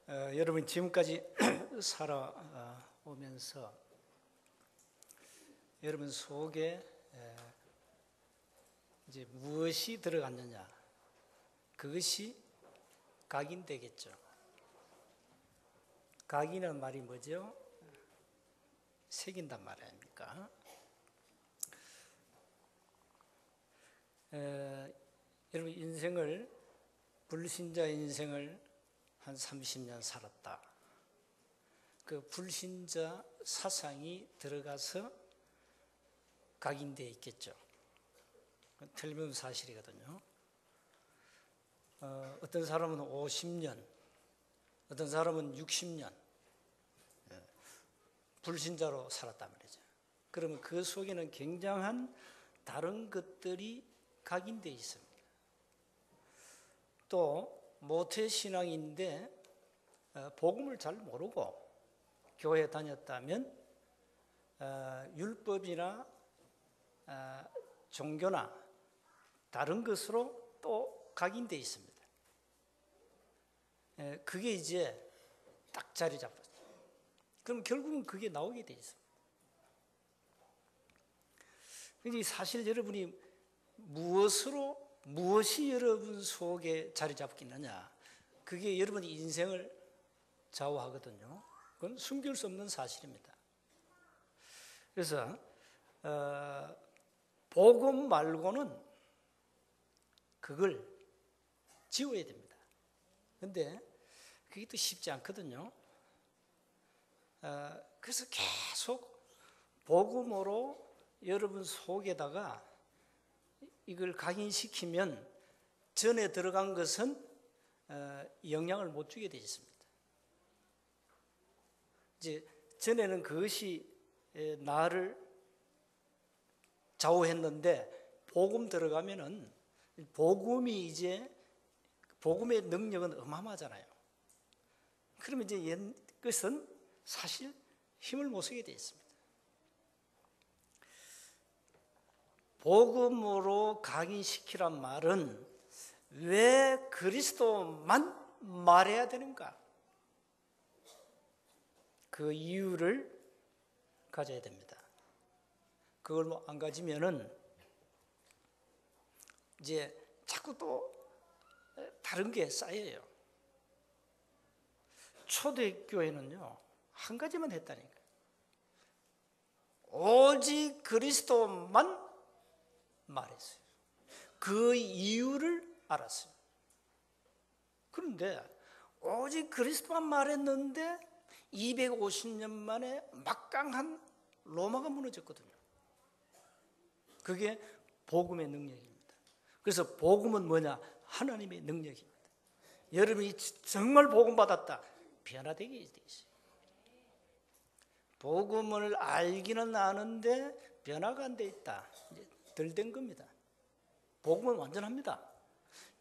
여러분 지금까지 살아오면서 여러분 속에 이제 무엇이 들어갔느냐, 그것이 각인되겠죠. 각인이라는 말이 뭐죠? 새긴단 말 아닙니까? 여러분 인생을, 불신자 인생을 한 30년 살았다. 그 불신자 사상이 들어가서 각인되어 있겠죠. 틀림없는 사실이거든요. 어떤 사람은 50년, 어떤 사람은 60년 불신자로 살았단 말이죠. 그러면 그 속에는 굉장한 다른 것들이 각인되어 있습니다. 또 모태신앙인데 복음을 잘 모르고 교회 다녔다면 율법이나 종교나 다른 것으로 또 각인되어 있습니다. 그게 이제 딱 자리 잡았죠. 그럼 결국은 그게 나오게 되어 있습니다. 그러니까 사실 여러분이 무엇이 여러분 속에 자리 잡겠느냐, 그게 여러분의 인생을 좌우하거든요. 그건 숨길 수 없는 사실입니다. 그래서 복음 말고는 그걸 지워야 됩니다. 그런데 그게 또 쉽지 않거든요. 그래서 계속 복음으로 여러분 속에다가 이걸 각인시키면 전에 들어간 것은 영향을 못 주게 되어 있습니다. 이제 전에는 그것이 나를 좌우했는데 복음 들어가면은 복음의 능력은 어마어마하잖아요. 그러면 이제 옛 것은 사실 힘을 못 쓰게 되어 있습니다. 복음으로 각인시키란 말은 왜 그리스도만 말해야 되는가? 그 이유를 가져야 됩니다. 그걸 안 가지면은 이제 자꾸 또 다른 게 쌓여요. 초대교회는요, 한 가지만 했다니까요. 오직 그리스도만 말했어요. 그 이유를 알았어요. 그런데 오직 그리스도만 말했는데 250년 만에 막강한 로마가 무너졌거든요. 그게 복음의 능력입니다. 그래서 복음은 뭐냐? 하나님의 능력입니다. 여러분이 정말 복음 받았다, 변화되게 돼 있어요. 복음을 알기는 아는데 변화가 안 돼 있다, 이제 덜 된 겁니다. 복음은 완전합니다.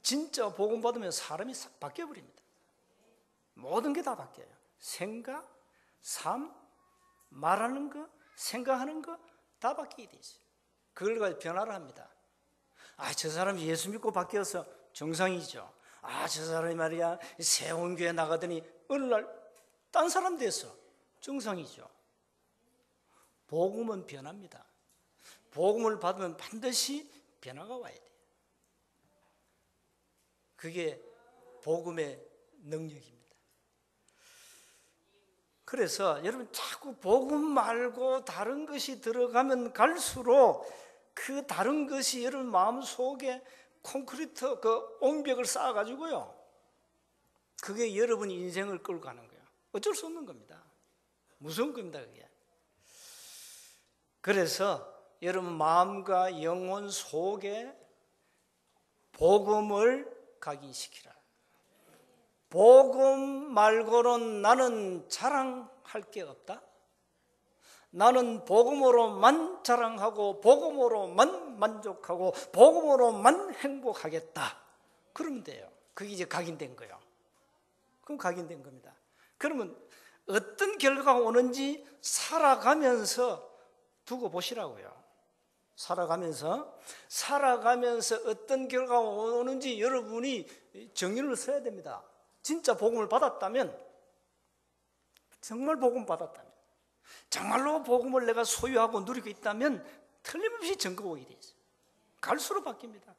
진짜 복음 받으면 사람이 싹 바뀌어버립니다. 모든 게 다 바뀌어요. 생각, 삶, 말하는 거, 생각하는 거 다 바뀌게 돼 있어요. 그걸 가지고 변화를 합니다. 저 사람이 예수 믿고 바뀌어서 정상이죠. 저 사람이 말이야 세원교회 나가더니 어느 날 딴 사람 됐어. 정상이죠. 복음은 변합니다. 복음을 받으면 반드시 변화가 와야 돼요. 그게 복음의 능력입니다. 그래서 여러분 자꾸 복음 말고 다른 것이 들어가면 갈수록 그 다른 것이 여러분 마음속에 콘크리트 그 옹벽을 쌓아가지고요, 그게 여러분 인생을 끌고 가는 거예요. 어쩔 수 없는 겁니다. 무서운 겁니다, 그게. 그래서 여러분 마음과 영혼 속에 복음을 각인시키라. 복음 말고는 나는 자랑할 게 없다. 나는 복음으로만 자랑하고 복음으로만 만족하고 복음으로만 행복하겠다. 그러면 돼요. 그게 이제 각인된 거예요. 그럼 각인된 겁니다. 그러면 어떤 결과가 오는지 살아가면서 두고 보시라고요. 살아가면서 어떤 결과가 오는지 여러분이 정리를 써야 됩니다. 진짜 복음을 받았다면 정말 복음 받았다면, 정말로 복음을 내가 소유하고 누리고 있다면 틀림없이 정거복이 돼 있어요. 갈수록 바뀝니다.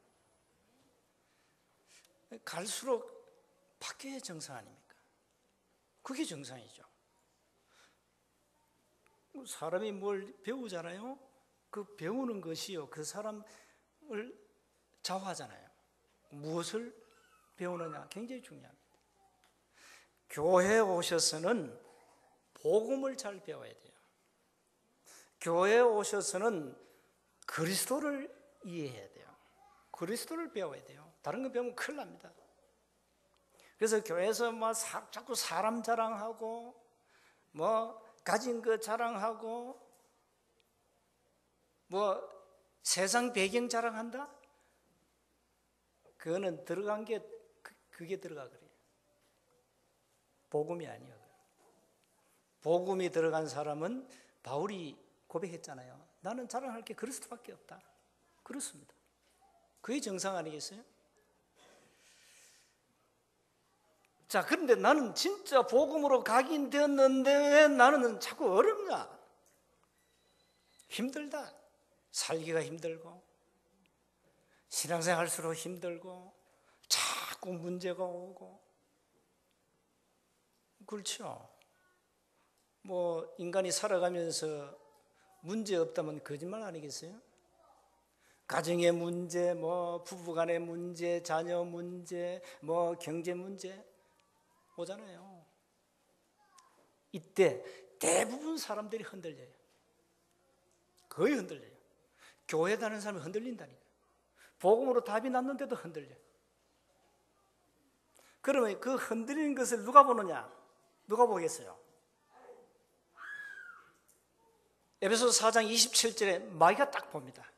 갈수록 바뀌어야 정상 아닙니까? 그게 정상이죠. 사람이 뭘 배우잖아요. 그 배우는 것이요, 그 사람을 좌우하잖아요. 무엇을 배우느냐 굉장히 중요합니다. 교회에 오셔서는 복음을 잘 배워야 돼요. 교회에 오셔서는 그리스도를 이해해야 돼요. 그리스도를 배워야 돼요. 다른 거 배우면 큰일 납니다. 그래서 교회에서 자꾸 사람 자랑하고 가진 거 자랑하고 세상 배경 자랑한다? 그거는 들어간 게 그게 들어가 그래요. 복음이 아니에요. 복음이 들어간 사람은 바울이 고백했잖아요. 나는 자랑할 게 그리스도밖에 없다. 그렇습니다. 그게 정상 아니겠어요? 자, 그런데 나는 진짜 복음으로 각인되었는데 왜 나는 자꾸 어렵냐? 힘들다. 살기가 힘들고 신앙생활 할수록 힘들고 자꾸 문제가 오고 그렇죠. 인간이 살아가면서 문제 없다면 거짓말 아니겠어요? 가정의 문제, 부부간의 문제, 자녀 문제, 경제 문제 오잖아요. 이때 대부분 사람들이 흔들려요. 거의 흔들려요. 교회 다니는 사람이 흔들린다니까. 복음으로 답이 났는데도 흔들려요. 그러면 그 흔들리는 것을 누가 보느냐? 누가 보겠어요? 에베소서 4장 27절에 마귀가 딱 봅니다.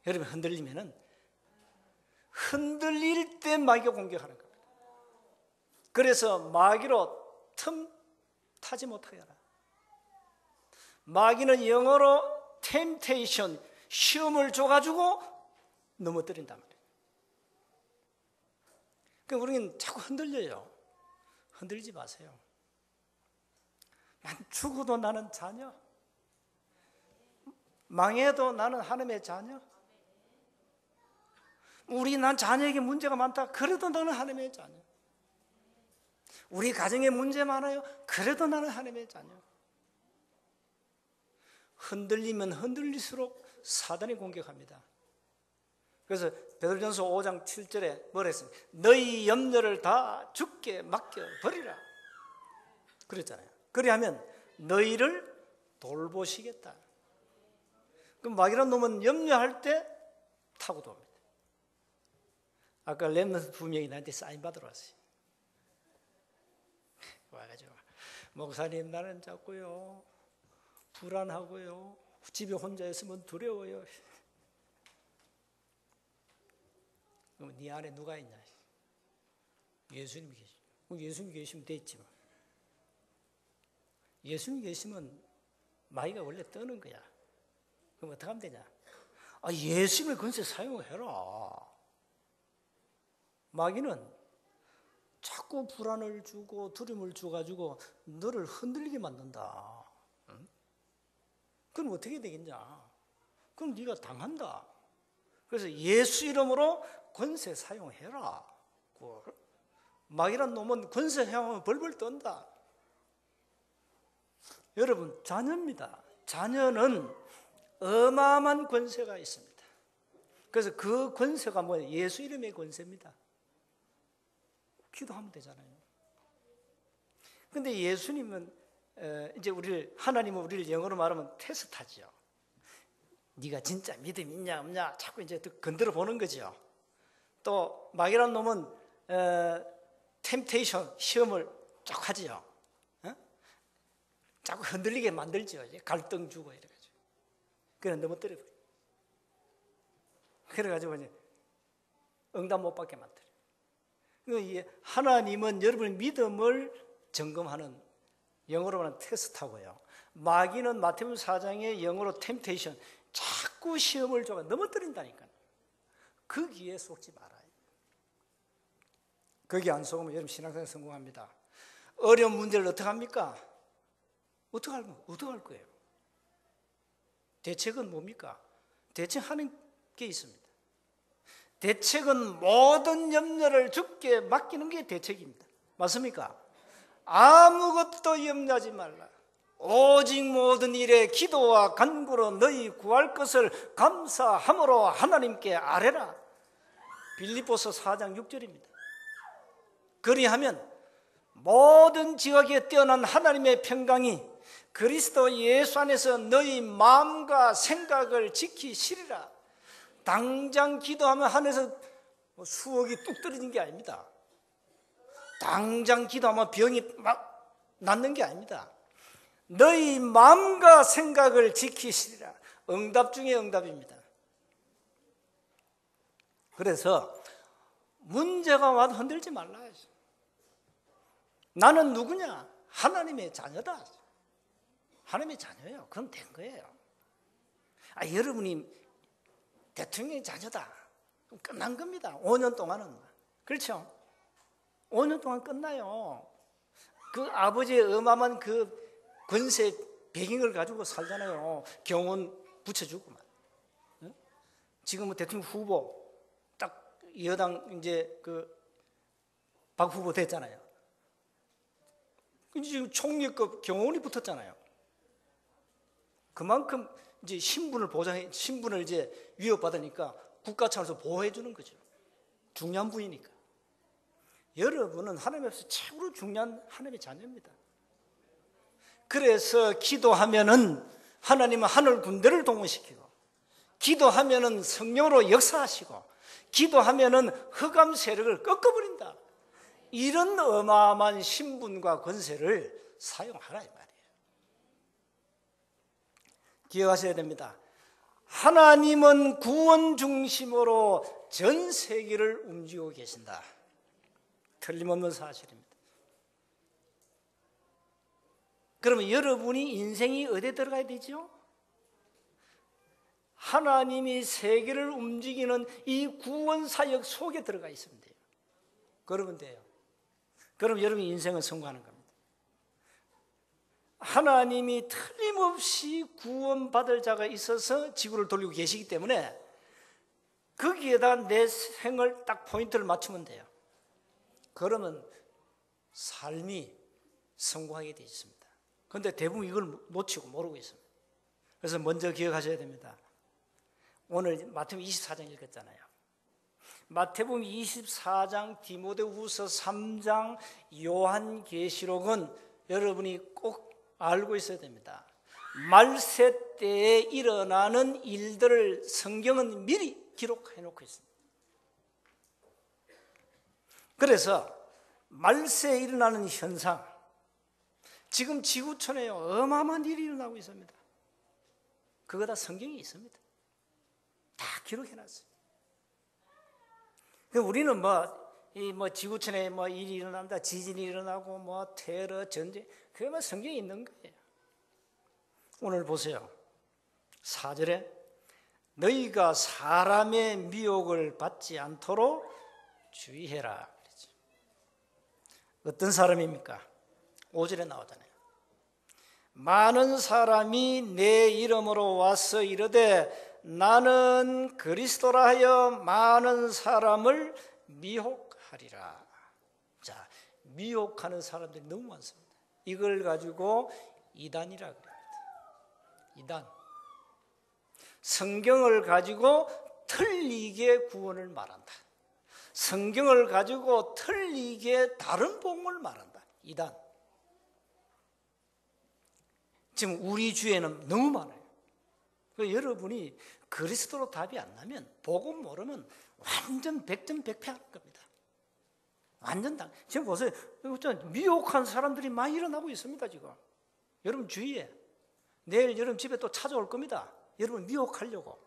여러분 흔들리면은 흔들릴 때 마귀가 공격하는 겁니다. 그래서 마귀로 틈 타지 못하게 하라. 마귀는 영어로 temptation, 시험을 줘가지고 넘어뜨린단 말이에요. 그러니까 우리는 자꾸 흔들려요. 흔들리지 마세요. 난 죽어도 나는 자녀, 망해도 나는 하나님의 자녀. 난 자녀에게 문제가 많다. 그래도 나는 하나님의 자녀. 우리 가정에 문제 많아요. 그래도 나는 하나님의 자녀. 흔들리면 흔들릴수록 사단이 공격합니다. 그래서 베드로전서 5장 7절에 뭐라 했습니까? 너희 염려를 다 주께 맡겨버리라 그랬잖아요. 그리하면 너희를 돌보시겠다. 그럼 마귀란 놈은 염려할 때 타고 돕니다. 아까 렘넌트 2명이 나한테 사인 받으러 왔어요. 와가지고 목사님 나는 자꾸요 불안하고요 집에 혼자 있으면 두려워요. 그럼 네 안에 누가 있냐? 예수님이 계시죠. 예수님 계시면 됐지 뭐. 예수님 계시면 마귀가 원래 떠는 거야. 그럼 어떻게 하면 되냐? 예수님의 권세 사용해라. 마귀는 자꾸 불안을 주고 두려움을 줘가지고 너를 흔들리게 만든다. 응? 그럼 어떻게 되겠냐? 그럼 네가 당한다. 그래서 예수 이름으로 권세 사용해라. 마귀란 놈은 권세 사용하면 벌벌 떤다. 여러분 자녀입니다. 자녀는 어마어마한 권세가 있습니다. 그래서 그 권세가 뭐예요? 예수 이름의 권세입니다. 기도하면 되잖아요. 그런데 예수님은 이제 하나님은 우리를 영어로 말하면 테스트하죠. 네가 진짜 믿음 있냐 없냐 자꾸 이제 건드려 보는 거죠. 또 마귀란 놈은 템테이션 시험을 쫙 하지요. 자꾸 흔들리게 만들죠. 갈등 주고 이래가지고. 그래 넘어뜨려 버려. 그래가지고 이제 응답 못 받게 만들어. 하나님은 여러분의 믿음을 점검하는 영어로 말하는 테스트하고요. 마귀는 마태복음 4장의 영어로 템테이션, 자꾸 시험을 줘가 넘어뜨린다니까요. 거기에 속지 말아요. 거기 안 속으면 여러분 신앙생활 성공합니다. 어려운 문제를 어떻게 합니까? 어떻게 할 거예요? 대책은 뭡니까? 대책하는 게 있습니다. 대책은 모든 염려를 주께 맡기는 게 대책입니다. 맞습니까? 아무것도 염려하지 말라. 오직 모든 일에 기도와 간구로 너희 구할 것을 감사함으로 하나님께 아뢰라. 빌립보서 4장 6절입니다. 그리하면 모든 지각에 뛰어난 하나님의 평강이 그리스도 예수 안에서 너희 마음과 생각을 지키시리라. 당장 기도하면 하늘에서 수억이 뚝 떨어진 게 아닙니다. 당장 기도하면 병이 막 낫는 게 아닙니다. 너희 마음과 생각을 지키시리라. 응답 중에 응답입니다. 그래서 문제가 와도 흔들지 말라. 나는 누구냐? 하나님의 자녀다. 하나님의 자녀예요. 그럼 된 거예요. 여러분이 대통령의 자녀다. 그럼 끝난 겁니다. 5년 동안은. 그렇죠? 5년 동안 끝나요. 그 아버지의 어마어마한 그 권세 배경을 가지고 살잖아요. 경원 붙여주고만. 지금 대통령 후보 딱 여당 이제 박 후보 됐잖아요. 지금 총리급 경호원이 붙었잖아요. 그만큼 이제 신분을 이제 위협받으니까 국가 차원에서 보호해 주는 거죠. 중요한 분이니까. 여러분은 하나님 앞에서 최고로 중요한 하나님의 자녀입니다. 그래서 기도하면은 하나님은 하늘 군대를 동원시키고, 기도하면은 성령으로 역사하시고, 기도하면은 흑암 세력을 꺾어버린다. 이런 어마어마한 신분과 권세를 사용하라 이 말이에요. 기억하셔야 됩니다. 하나님은 구원 중심으로 전 세계를 움직이고 계신다. 틀림없는 사실입니다. 그러면 여러분이 인생이 어디에 들어가야 되죠? 하나님이 세계를 움직이는 이 구원 사역 속에 들어가 있으면 돼요. 그러면 돼요. 그럼 여러분의 인생은 성공하는 겁니다. 하나님이 틀림없이 구원받을 자가 있어서 지구를 돌리고 계시기 때문에 거기에다 내 생을 딱 포인트를 맞추면 돼요. 그러면 삶이 성공하게 되어 있습니다. 그런데 대부분 이걸 놓치고 모르고 있습니다. 그래서 먼저 기억하셔야 됩니다. 오늘 마태복음 24장 읽었잖아요. 마태복음 24장, 디모데후서 3장, 요한계시록은 여러분이 꼭 알고 있어야 됩니다. 말세 때에 일어나는 일들을 성경은 미리 기록해 놓고 있습니다. 그래서 말세에 일어나는 현상, 지금 지구촌에 어마어마한 일이 일어나고 있습니다. 그거 다 성경에 있습니다. 다 기록해 놨어요. 우리는 지구촌에 일이 일어난다, 지진이 일어나고 테러, 전쟁, 그게 성경에 있는 거예요. 오늘 보세요. 4절에 너희가 사람의 미혹을 받지 않도록 주의해라. 그랬죠. 어떤 사람입니까? 5절에 나오잖아요. 많은 사람이 내 이름으로 와서 이르되 나는 그리스도라 하여 많은 사람을 미혹하리라. 자, 미혹하는 사람들이 너무 많습니다. 이걸 가지고 이단이라고 합니다. 이단. 성경을 가지고 틀리게 구원을 말한다. 성경을 가지고 틀리게 다른 복음을 말한다. 이단. 지금 우리 주위에는 너무 많아요. 여러분이 그리스도로 답이 안 나면, 복음 모르면 완전 백전백패하는 겁니다. 완전 지금 보세요. 미혹한 사람들이 많이 일어나고 있습니다. 지금 여러분 주위에 내일 여러분 집에 또 찾아올 겁니다. 여러분 미혹하려고.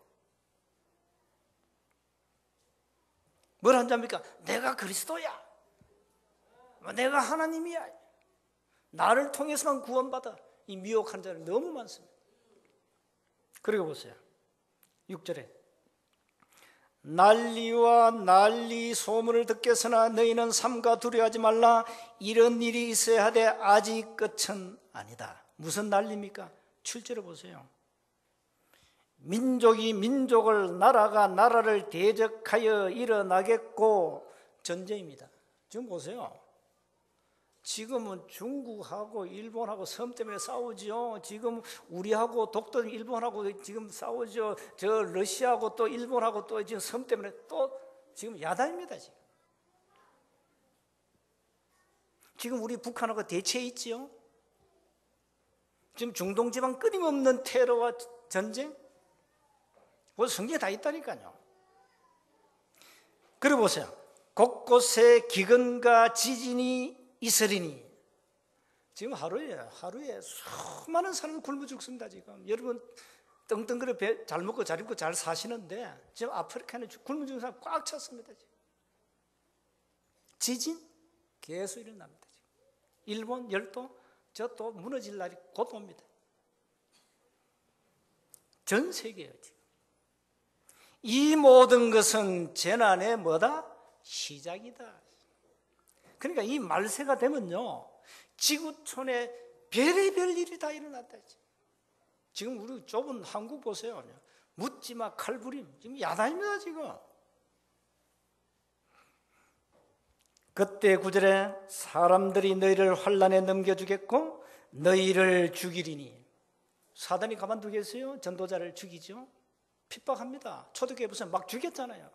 뭘 한답니까? 내가 그리스도야, 내가 하나님이야, 나를 통해서만 구원받아. 이 미혹한 자는 너무 많습니다. 그리고 보세요. 6절에 난리와 난리 소문을 듣겠으나 너희는 삼가 두려워하지 말라. 이런 일이 있어야 하되 아직 끝은 아니다. 무슨 난리입니까? 7절에 보세요. 민족이 민족을, 나라가 나라를 대적하여 일어나겠고, 전쟁입니다. 지금 보세요. 지금은 중국하고 일본하고 섬 때문에 싸우죠. 지금 우리하고 독도는 일본하고 지금 싸우죠. 저 러시아하고 또 일본하고 또 지금 섬 때문에 또 지금 야단입니다. 지금 우리 북한하고 대치해 있지요. 지금 중동 지방 끊임없는 테러와 전쟁? 그거 성경에 다 있다니까요. 그리고 보세요. 곳곳에 기근과 지진이 있으리니. 지금 하루에 수많은 사람이 굶어 죽습니다. 지금 여러분 떵떵거려 잘 먹고 잘 입고 잘 사시는데 지금 아프리카는 굶어 죽는 사람 꽉 찼습니다. 지금. 지진 계속 일어납니다. 지금. 일본 열도 저 또 무너질 날이 곧 옵니다. 전 세계예요. 지금. 이 모든 것은 재난의 뭐다? 시작이다. 그러니까 이 말세가 되면요, 지구촌에 별의별 일이 다 일어났다. 지금 우리 좁은 한국 보세요. 묻지마 칼부림. 지금 야단입니다, 지금. 그때 9절에 사람들이 너희를 환난에 넘겨주겠고 너희를 죽이리니. 사단이 가만두겠어요? 전도자를 죽이죠. 핍박합니다. 초대교회 무슨 막 죽였잖아요.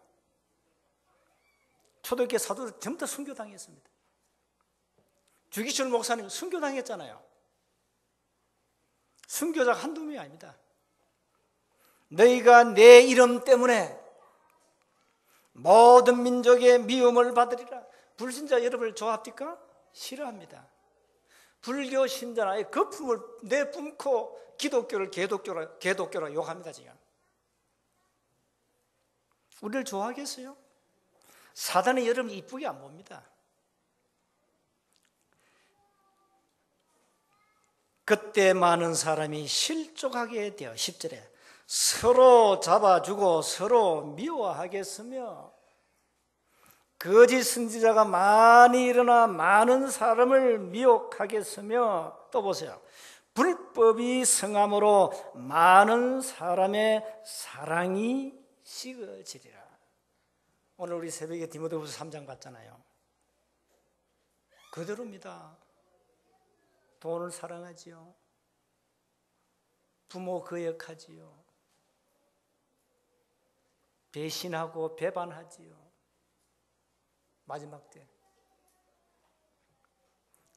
초대교회 사도들 전부 다 순교당했습니다. 주기철 목사님 순교당했잖아요. 순교자가 한두 명이 아닙니다. 너희가 내 이름 때문에 모든 민족의 미움을 받으리라. 불신자 여러분을 좋아합니까? 싫어합니다. 불교 신자는 거품을 내뿜고 기독교를 개독교라 욕합니다. 지금. 우리를 좋아하겠어요? 사단이 여러분 이쁘게 안 봅니다. 그때 많은 사람이 실족하게 되어 10절에 서로 잡아주고 서로 미워하겠으며 거짓 선지자가 많이 일어나 많은 사람을 미혹하겠으며, 또 보세요. 불법이 성함으로 많은 사람의 사랑이 식어지리라. 오늘 우리 새벽에 디모데후서 3장 봤잖아요. 그대로입니다. 돈을 사랑하지요. 부모 거역하지요. 배신하고 배반하지요. 마지막 때.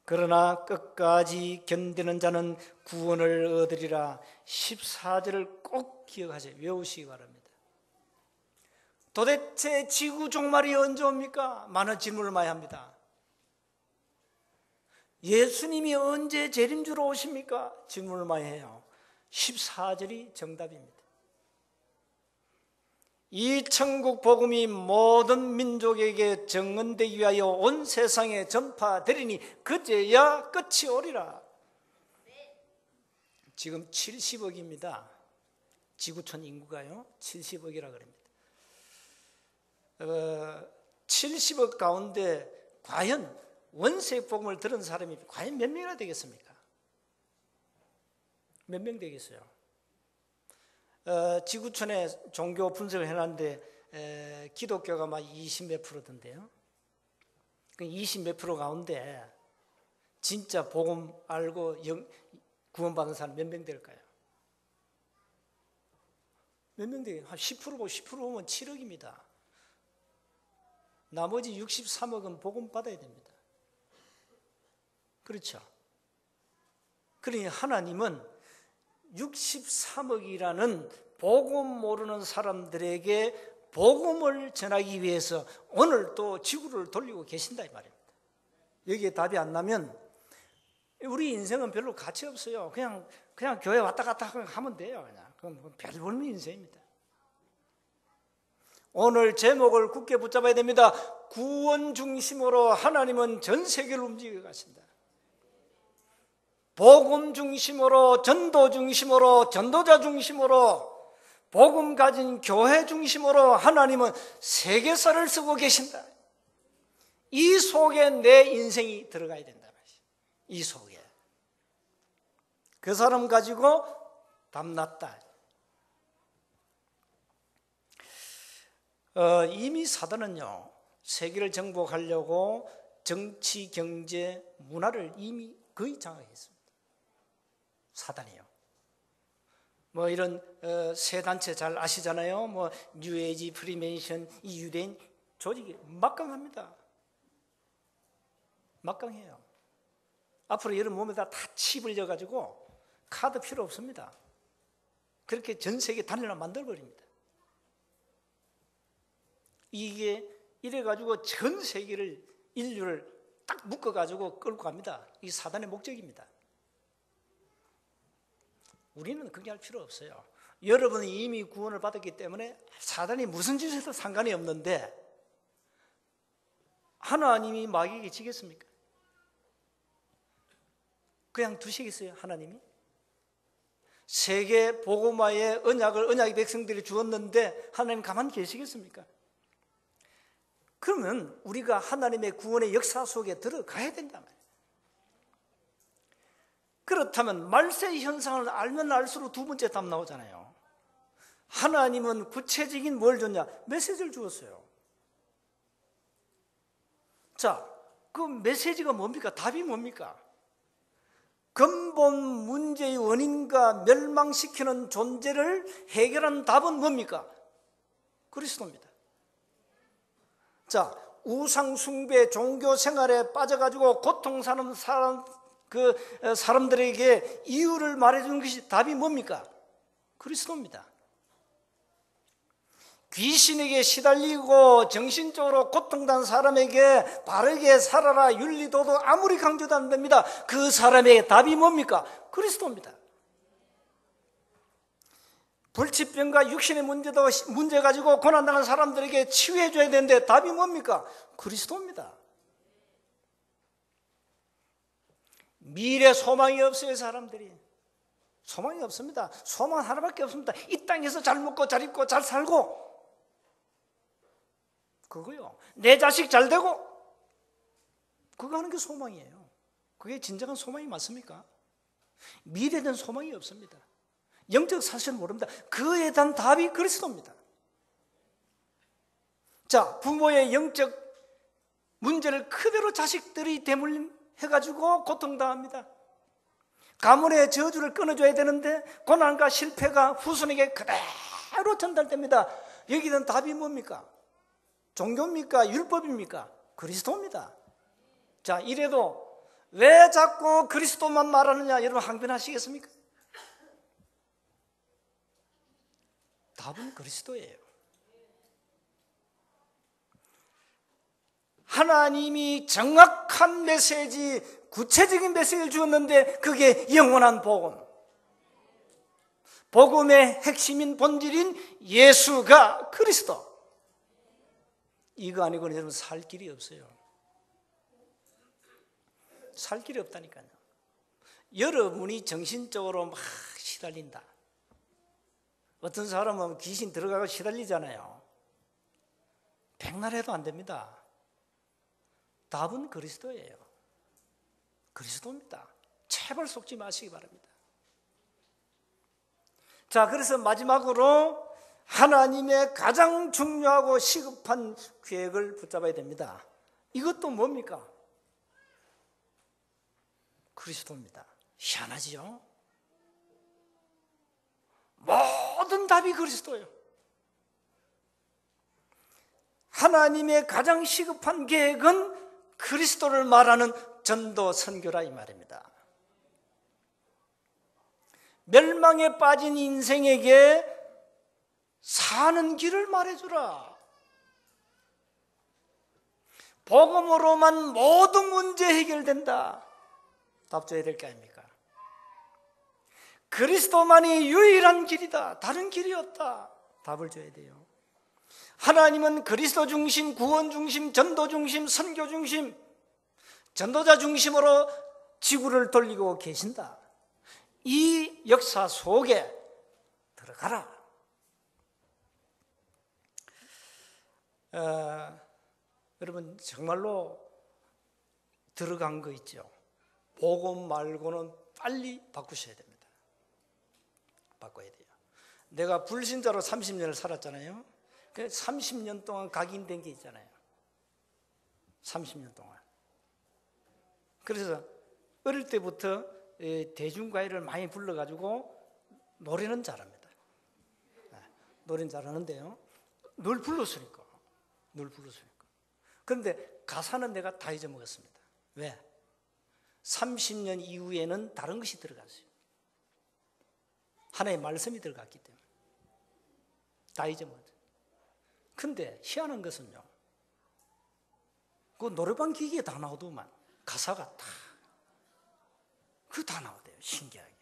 그러나 끝까지 견디는 자는 구원을 얻으리라. 14절을 꼭 기억하세요. 외우시기 바랍니다. 도대체 지구 종말이 언제 옵니까? 많은 질문을 많이 합니다. 예수님이 언제 재림주로 오십니까? 질문을 많이 해요. 14절이 정답입니다. 이 천국 복음이 모든 민족에게 증언되기 위하여 온 세상에 전파되리니 그제야 끝이 오리라. 지금 70억입니다. 지구촌 인구가요 70억이라 그럽니다. 70억 가운데 과연 원색 복음을 들은 사람이 과연 몇 명이나 되겠습니까? 몇 명 되겠어요? 지구촌에 종교 분석을 해놨는데 기독교가 막 20 몇 프로던데요. 20 몇 프로 가운데 진짜 복음 알고 구원받은 사람 몇 명 될까요? 몇 명 되겠어요? 한 10%고 10%면 7억입니다. 나머지 63억은 복음 받아야 됩니다. 그렇죠? 그러니 하나님은 63억이라는 복음 모르는 사람들에게 복음을 전하기 위해서 오늘 또 지구를 돌리고 계신다 이 말입니다. 여기에 답이 안 나면 우리 인생은 별로 가치 없어요. 그냥 교회 왔다 갔다 하면 돼요. 그럼 별 볼면 인생입니다. 오늘 제목을 굳게 붙잡아야 됩니다. 구원 중심으로 하나님은 전 세계를 움직여 가신다. 복음 중심으로, 전도 중심으로, 전도자 중심으로, 복음 가진 교회 중심으로 하나님은 세계사를 쓰고 계신다. 이 속에 내 인생이 들어가야 된다. 이 속에. 그 사람 가지고 담났다. 이미 사단은요, 세계를 정복하려고 정치, 경제, 문화를 이미 거의 장악했습니다. 사단이요. 뭐 이런 세 단체 잘 아시잖아요. 뭐 뉴에이지, 프리메이션, 이 유대인 조직이 막강합니다. 막강해요. 앞으로 여러분 몸에다 다 칩을 져가지고 카드 필요 없습니다. 그렇게 전 세계 단일화 만들어버립니다. 이게 이래가지고 전 세계를, 인류를 딱 묶어가지고 끌고 갑니다. 이게 사단의 목적입니다. 우리는 그게 할 필요 없어요. 여러분이 이미 구원을 받았기 때문에 사단이 무슨 짓을 해도 상관이 없는데 하나님이 마귀에게 지겠습니까? 그냥 두시겠어요, 하나님이? 세계 복음화의 언약을 언약의 백성들이 주었는데 하나님 가만히 계시겠습니까? 그러면 우리가 하나님의 구원의 역사 속에 들어가야 된단 말이에요. 그렇다면 말세 현상을 알면 알수록 두 번째 답 나오잖아요. 하나님은 구체적인 뭘 줬냐? 메시지를 주었어요. 자, 그 메시지가 뭡니까? 답이 뭡니까? 근본 문제의 원인과 멸망시키는 존재를 해결하는 답은 뭡니까? 그리스도입니다. 자, 우상 숭배, 종교 생활에 빠져가지고 고통 사는 사람들에게 이유를 말해주는 것이 답이 뭡니까? 그리스도입니다. 귀신에게 시달리고 정신적으로 고통당한 사람에게 바르게 살아라 윤리도도 아무리 강조도 안 됩니다. 그 사람의 답이 뭡니까? 그리스도입니다. 불치병과 육신의 문제 가지고 고난당한 사람들에게 치유해 줘야 되는데 답이 뭡니까? 그리스도입니다. 미래 소망이 없어요, 사람들이. 소망이 없습니다. 소망 하나밖에 없습니다. 이 땅에서 잘 먹고 잘 입고 잘 살고, 그거요. 내 자식 잘 되고, 그거 하는 게 소망이에요. 그게 진정한 소망이 맞습니까? 미래에 대한 소망이 없습니다. 영적 사실을 모릅니다. 그에 대한 답이 그리스도입니다. 자, 부모의 영적 문제를 그대로 자식들이 대물림해가지고 고통당합니다. 가문의 저주를 끊어줘야 되는데 고난과 실패가 후손에게 그대로 전달됩니다. 여기에 대한 답이 뭡니까? 종교입니까? 율법입니까? 그리스도입니다. 자, 이래도 왜 자꾸 그리스도만 말하느냐? 여러분 항변하시겠습니까? 답은 그리스도예요. 하나님이 정확한 메시지, 구체적인 메시지를 주었는데 그게 영원한 복음. 복음의 핵심인 본질인 예수가 그리스도. 이거 아니고는 여러분 살 길이 없어요. 살 길이 없다니까요. 여러분이 정신적으로 막 시달린다. 어떤 사람은 귀신 들어가고 시달리잖아요. 백날 해도 안 됩니다. 답은 그리스도예요. 그리스도입니다. 제발 속지 마시기 바랍니다. 자, 그래서 마지막으로 하나님의 가장 중요하고 시급한 계획을 붙잡아야 됩니다. 이것도 뭡니까? 그리스도입니다. 희한하지요? 모든 답이 그리스도예요. 하나님의 가장 시급한 계획은 그리스도를 말하는 전도 선교라 이 말입니다. 멸망에 빠진 인생에게 사는 길을 말해주라. 복음으로만 모든 문제 해결된다. 답 줘야 될 게 아닙니까? 그리스도만이 유일한 길이다. 다른 길이 없다. 답을 줘야 돼요. 하나님은 그리스도 중심, 구원 중심, 전도 중심, 선교 중심, 전도자 중심으로 지구를 돌리고 계신다. 이 역사 속에 들어가라. 여러분 정말로 들어간 거 있죠. 복음 말고는 빨리 바꾸셔야 됩니다. 바꿔야 돼요. 내가 불신자로 30년을 살았잖아요. 그 30년 동안 각인된 게 있잖아요. 30년 동안. 그래서 어릴 때부터 대중과외를 많이 불러가지고 노래는 잘합니다. 노래는 잘하는데요. 늘 불렀으니까. 그런데 가사는 내가 다 잊어먹었습니다. 왜? 30년 이후에는 다른 것이 들어갔어요. 하나의 말씀이 들어갔기 때문에. 다 잊어먹었어요. 근데 희한한 것은요. 그 노래방 기기에 다 나오더만 가사가 다 나오대요. 신기하게.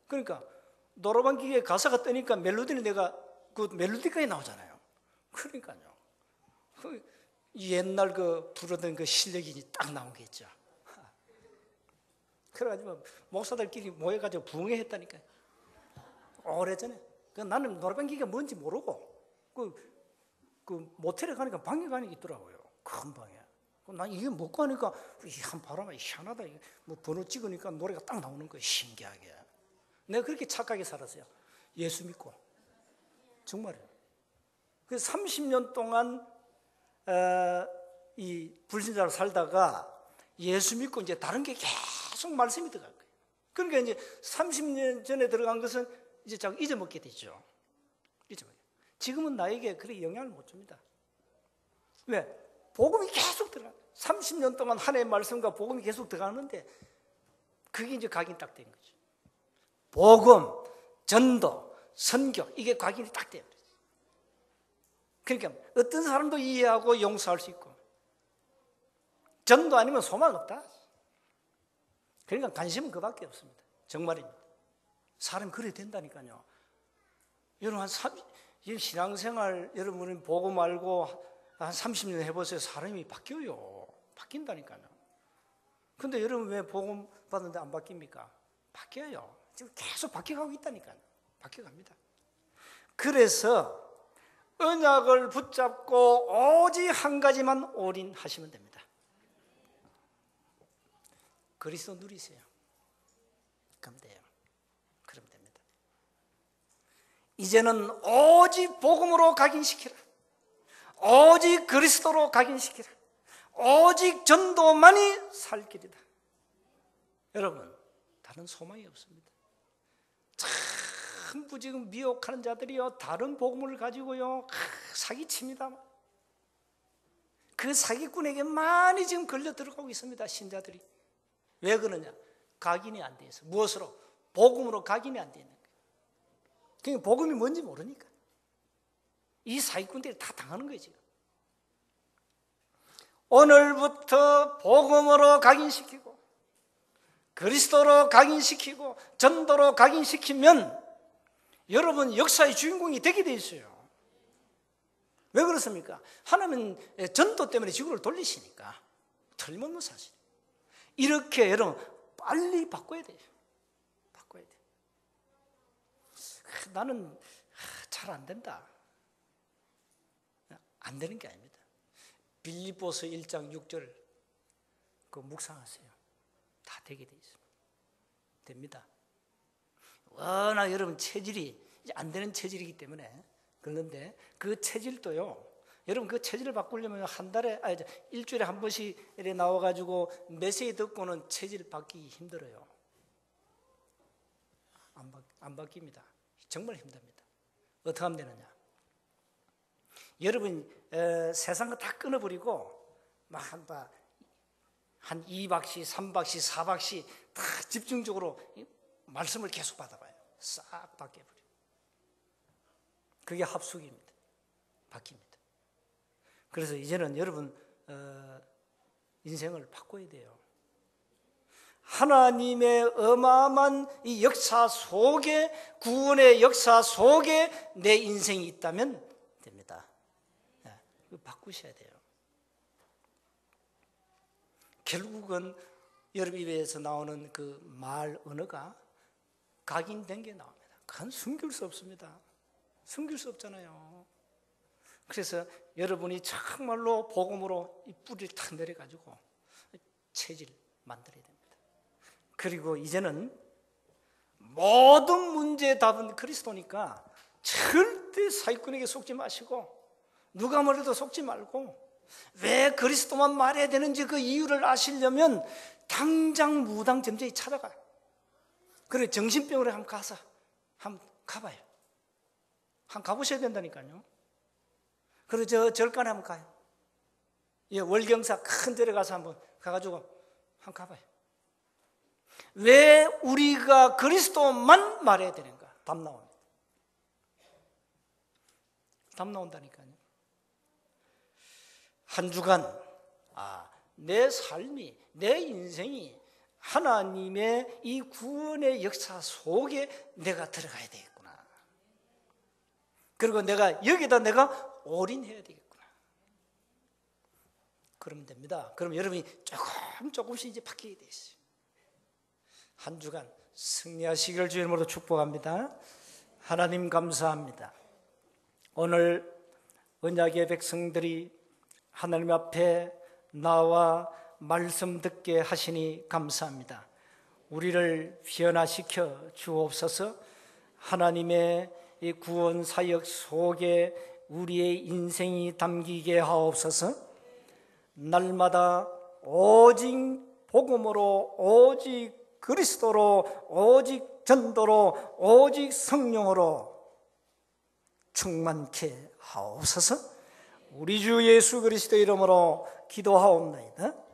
그러니까 노래방 기기에 가사가 뜨니까 멜로디는 내가 그 멜로디까지 나오잖아요. 그러니까요. 옛날 그 부르던 그 실력이 딱 나온 게 있죠. 그래가지고 목사들끼리 모여가지고 부흥회 했다니까요. 오래전에. 나는 노래방 기계가 뭔지 모르고 그 모텔에 가니까 방에 가는 게 있더라고요. 큰 방에. 난 이게 먹고 하니까 한 바람아 희한하다. 뭐 번호 찍으니까 노래가 딱 나오는 거예요. 신기하게. 내가 그렇게 착하게 살았어요. 예수 믿고. 정말이에요. 그래서 30년 동안 이 불신자로 살다가 예수 믿고 이제 다른 게 계속 말씀이 들어갈 거예요. 그러니까 이제 30년 전에 들어간 것은 이제 자꾸 잊어먹게 되죠. 지금은 나에게 그렇게 영향을 못 줍니다. 왜? 복음이 계속 들어가요. 30년 동안 하나님의 말씀과 복음이 계속 들어가는데 그게 이제 각인이 딱 된 거죠. 복음, 전도, 선교 이게 각인이 딱 돼요. 그러니까 어떤 사람도 이해하고 용서할 수 있고 전도 아니면 소망 없다. 그러니까 관심은 그밖에 없습니다. 정말입니다. 사람이 그래야 된다니까요. 여러분 신앙생활 여러분은 복음 알고 한 30년 해보세요. 사람이 바뀌어요. 바뀐다니까요. 근데 여러분 왜 복음 받는데 안 바뀝니까? 바뀌어요. 지금 계속 바뀌어가고 있다니까요. 바뀌어갑니다. 그래서 언약을 붙잡고 오직 한 가지만 올인하시면 됩니다. 그리스도 누리세요. 그럼 돼요. 그럼 됩니다. 이제는 오직 복음으로 각인시키라. 오직 그리스도로 각인시키라. 오직 전도만이 살 길이다. 여러분, 다른 소망이 없습니다. 전부 지금 미혹하는 자들이요, 다른 복음을 가지고요, 사기칩니다. 그 사기꾼에게 많이 지금 걸려 들어가고 있습니다, 신자들이. 왜 그러냐? 각인이 안 돼 있어. 무엇으로? 복음으로 각인이 안 돼 있는 거예요. 그러니까 복음이 뭔지 모르니까. 이 사기꾼들이 다 당하는 거예요, 지금. 오늘부터 복음으로 각인시키고 그리스도로 각인시키고 전도로 각인시키면 여러분 역사의 주인공이 되게 돼 있어요. 왜 그렇습니까? 하나님은 전도 때문에 지구를 돌리시니까. 틀림없는 사실. 이렇게 여러분 빨리 바꿔야 돼요. 바꿔야 돼요. 나는 잘 안 된다. 안 되는 게 아닙니다. 빌립보서 1장 6절 그 묵상하세요. 다 되게 돼 있습니다. 됩니다. 워낙 여러분 체질이 안 되는 체질이기 때문에 그런데 그 체질도요. 여러분 그 체질을 바꾸려면 일주일에 한 번씩 이렇게 나와가지고 메시지 듣고는 체질 바뀌기 힘들어요. 안 바뀝니다. 정말 힘듭니다. 어떻게 하면 되느냐? 여러분 세상을 다 끊어버리고 막 한 2박씩, 3박씩, 4박씩 다 집중적으로 말씀을 계속 받아봐요. 싹 바뀌어버려요. 그게 합숙입니다. 바뀝니다. 그래서 이제는 여러분 인생을 바꿔야 돼요. 하나님의 어마어마한 이 역사 속에, 구원의 역사 속에 내 인생이 있다면 됩니다. 바꾸셔야 돼요. 결국은 여러분 입에서 나오는 그 말 언어가 각인된 게 나옵니다. 그건 숨길 수 없습니다. 숨길 수 없잖아요. 그래서 여러분이 정말로 복음으로 이 뿌리를 탁 내려가지고 체질 만들어야 됩니다. 그리고 이제는 모든 문제의 답은 그리스도니까 절대 사기꾼에게 속지 마시고 누가 뭐래도 속지 말고 왜 그리스도만 말해야 되는지 그 이유를 아시려면 당장 무당점쟁이 찾아가요. 그래 정신병원에 한번 가서 한번 가봐요. 한번 가보셔야 된다니까요. 그리고 저 절간에 한번 가요. 예, 월경사 큰 절에 가서 한번 가가지고 한번 가봐요. 왜 우리가 그리스도만 말해야 되는가? 답 나옵니다. 답 나온다니까요. 한 주간 내 삶이, 내 인생이 하나님의 이 구원의 역사 속에 내가 들어가야 되겠구나. 그리고 여기다 내가 올인해야 되겠구나. 그러면 됩니다. 그럼 여러분이 조금씩 이제 바뀌게 돼 있어요. 한 주간 승리하시기를 주의 이름으로 축복합니다. 하나님 감사합니다. 오늘 언약의 백성들이 하나님 앞에 나와 말씀 듣게 하시니 감사합니다. 우리를 변화시켜 주옵소서. 하나님의 이 구원 사역 속에 우리의 인생이 담기게 하옵소서. 날마다 오직 복음으로, 오직 그리스도로, 오직 전도로, 오직 성령으로 충만케 하옵소서. 우리 주 예수 그리스도 이름으로 기도하옵나이다.